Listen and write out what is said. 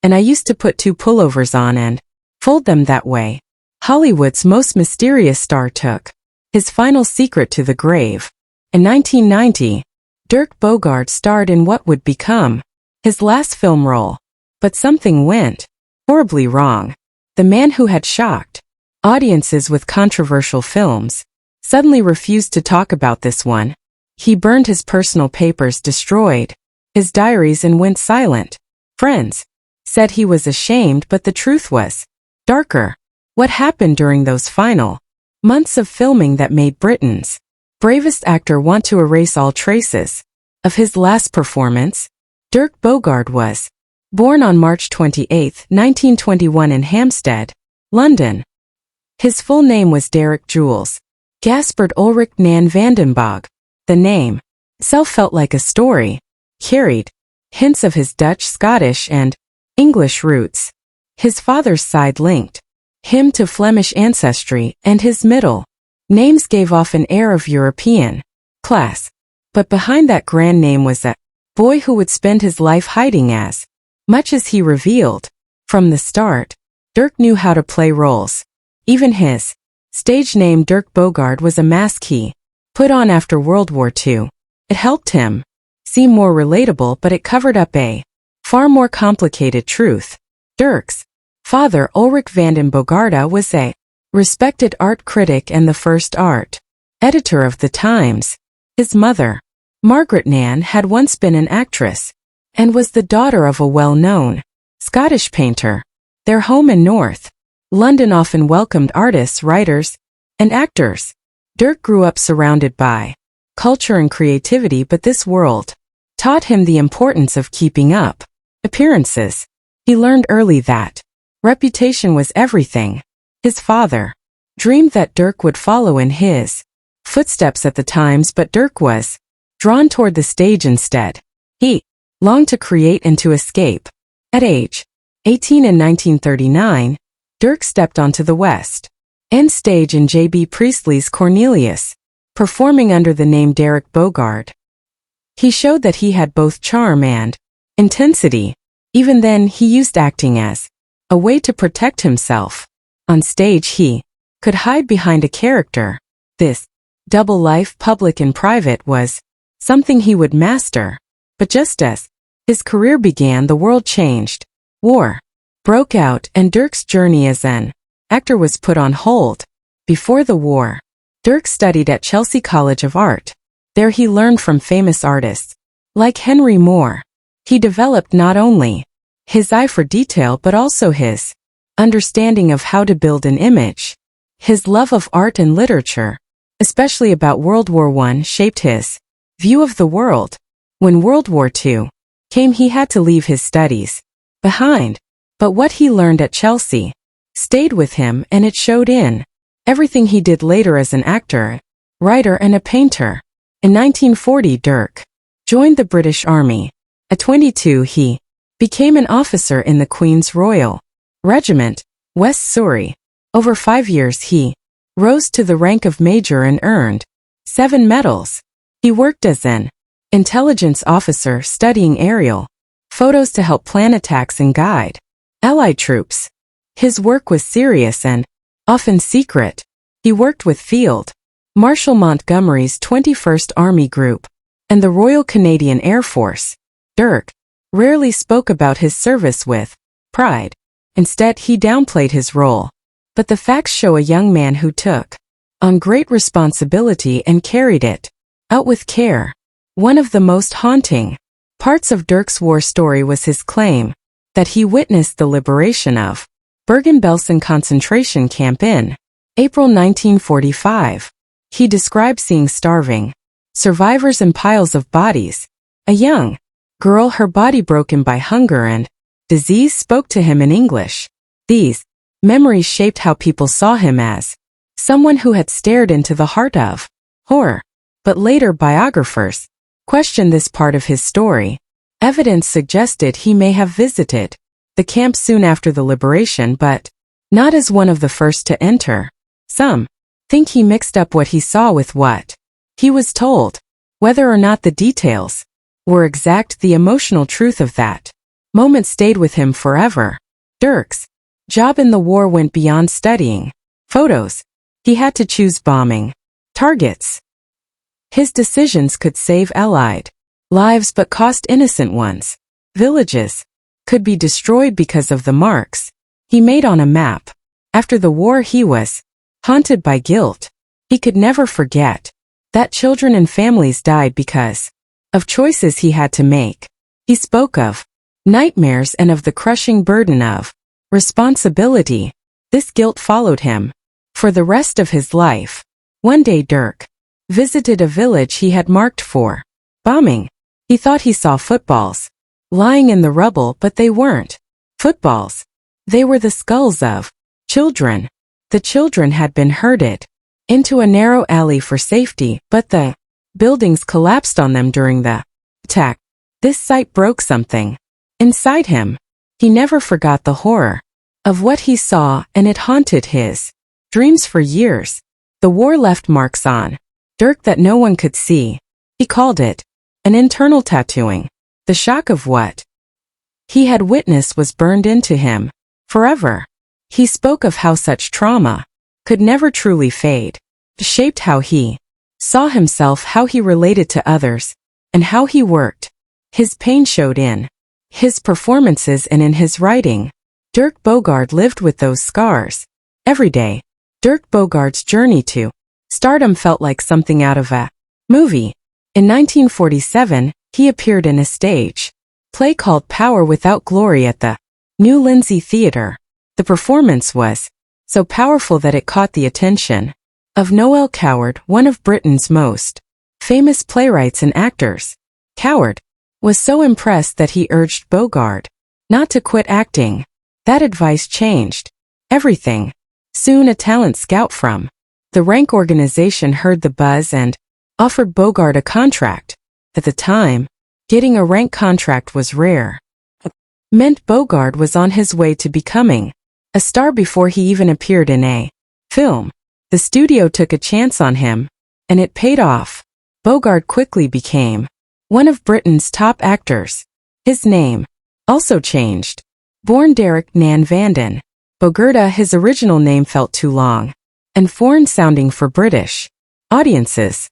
and I used to put 2 pullovers on and fold them that way. Hollywood's most mysterious star took his final secret to the grave. In 1990, Dirk Bogarde starred in what would become his last film role. But something went horribly wrong. The man who had shocked audiences with controversial films suddenly refused to talk about this one. He burned his personal papers, destroyed his diaries, and went silent. Friends said he was ashamed, but the truth was darker. What happened during those final months of filming that made Britain's bravest actor want to erase all traces of his last performance? Dirk Bogarde was born on March 28, 1921 in Hampstead, London. His full name was Derek Jules Gaspard Ulrich Nan Vandenbog. The name itself felt like a story, carried hints of his Dutch, Scottish, and English roots. His father's side linked him to Flemish ancestry, and his middle names gave off an air of European class. But behind that grand name was a boy who would spend his life hiding. As much as he revealed from the start, Dirk knew how to play roles. Even his stage name Dirk Bogarde was a mask he put on after World War II. It helped him seem more relatable, but it covered up a far more complicated truth. Dirk's father, Ulrich Vanden Bogarde, was a respected art critic and the first art editor of the Times. His mother, Margaret Nan, had once been an actress and was the daughter of a well-known Scottish painter. Their home in North London often welcomed artists, writers, and actors. Dirk grew up surrounded by culture and creativity, but this world taught him the importance of keeping up appearances. He learned early that reputation was everything. His father dreamed that Dirk would follow in his footsteps at the Times, but Dirk was drawn toward the stage instead. He longed to create and to escape. At age 18 in 1939, Dirk stepped onto the West End stage in J.B. Priestley's Cornelius, performing under the name Dirk Bogarde. He showed that he had both charm and intensity. Even then, he used acting as a way to protect himself. On stage, he could hide behind a character. This double life, public and private, was something he would master. But just as his career began, the world changed. War broke out, and Dirk's journey as an actor was put on hold. Before the war, Dirk studied at Chelsea College of Art. There he learned from famous artists like Henry Moore. He developed not only his eye for detail but also his understanding of how to build an image. His love of art and literature, especially about World War I, shaped his view of the world. When World War II came, he had to leave his studies behind. But what he learned at Chelsea stayed with him, and it showed in everything he did later as an actor, writer, and a painter. In 1940, Dirk joined the British Army. At 22, he became an officer in the Queen's Royal Regiment, West Surrey. Over 5 years, he rose to the rank of major and earned 7 medals. He worked as an intelligence officer, studying aerial photos to help plan attacks and guide Allied troops. His work was serious and often secret. He worked with Field Marshal Montgomery's 21st Army Group and the Royal Canadian Air Force. Dirk rarely spoke about his service with pride. Instead, he downplayed his role. But the facts show a young man who took on great responsibility and carried it out with care. One of the most haunting parts of Dirk's war story was his claim that he witnessed the liberation of Bergen-Belsen concentration camp in April 1945. He described seeing starving survivors and piles of bodies. A young girl, her body broken by hunger and disease, spoke to him in English. These memories shaped how people saw him, as someone who had stared into the heart of horror. But later biographers questioned this part of his story. Evidence suggested he may have visited the camp soon after the liberation, but not as one of the first to enter. Some think he mixed up what he saw with what he was told. Whether or not the details were exact, the emotional truth of that moment stayed with him forever. Dirk's job in the war went beyond studying photos. He had to choose bombing targets. His decisions could save Allied lives but cost innocent ones. Villages could be destroyed because of the marks he made on a map. After the war he was haunted by guilt. He could never forget that children and families died because of choices he had to make. He spoke of nightmares and of the crushing burden of responsibility. This guilt followed him for the rest of his life. One day Dirk visited a village he had marked for bombing. He thought he saw footballs lying in the rubble, but they weren't footballs. They were the skulls of children. The children had been herded into a narrow alley for safety, but the buildings collapsed on them during the attack. This sight broke something inside him. He never forgot the horror of what he saw, and it haunted his dreams for years. The war left marks on Dirk that no one could see. He called it an internal tattooing. The shock of what he had witnessed was burned into him forever. He spoke of how such trauma could never truly fade. It shaped how he saw himself, how he related to others, and how he worked. His pain showed in his performances and in his writing. Dirk Bogarde lived with those scars every day. Dirk Bogarde's journey to stardom felt like something out of a movie. In 1947, he appeared in a stage play called Power Without Glory at the New Lindsay Theatre. The performance was so powerful that it caught the attention of Noel Coward, one of Britain's most famous playwrights and actors. Coward was so impressed that he urged Bogarde not to quit acting. That advice changed everything. Soon a talent scout from the rank organization heard the buzz and offered Bogarde a contract. At the time, getting a rank contract was rare. It meant Bogarde was on his way to becoming a star before he even appeared in a film. The studio took a chance on him, and it paid off. Bogarde quickly became one of Britain's top actors. His name also changed. Born Derek Nan Vanden Bogarde, his original name felt too long and foreign-sounding for British audiences.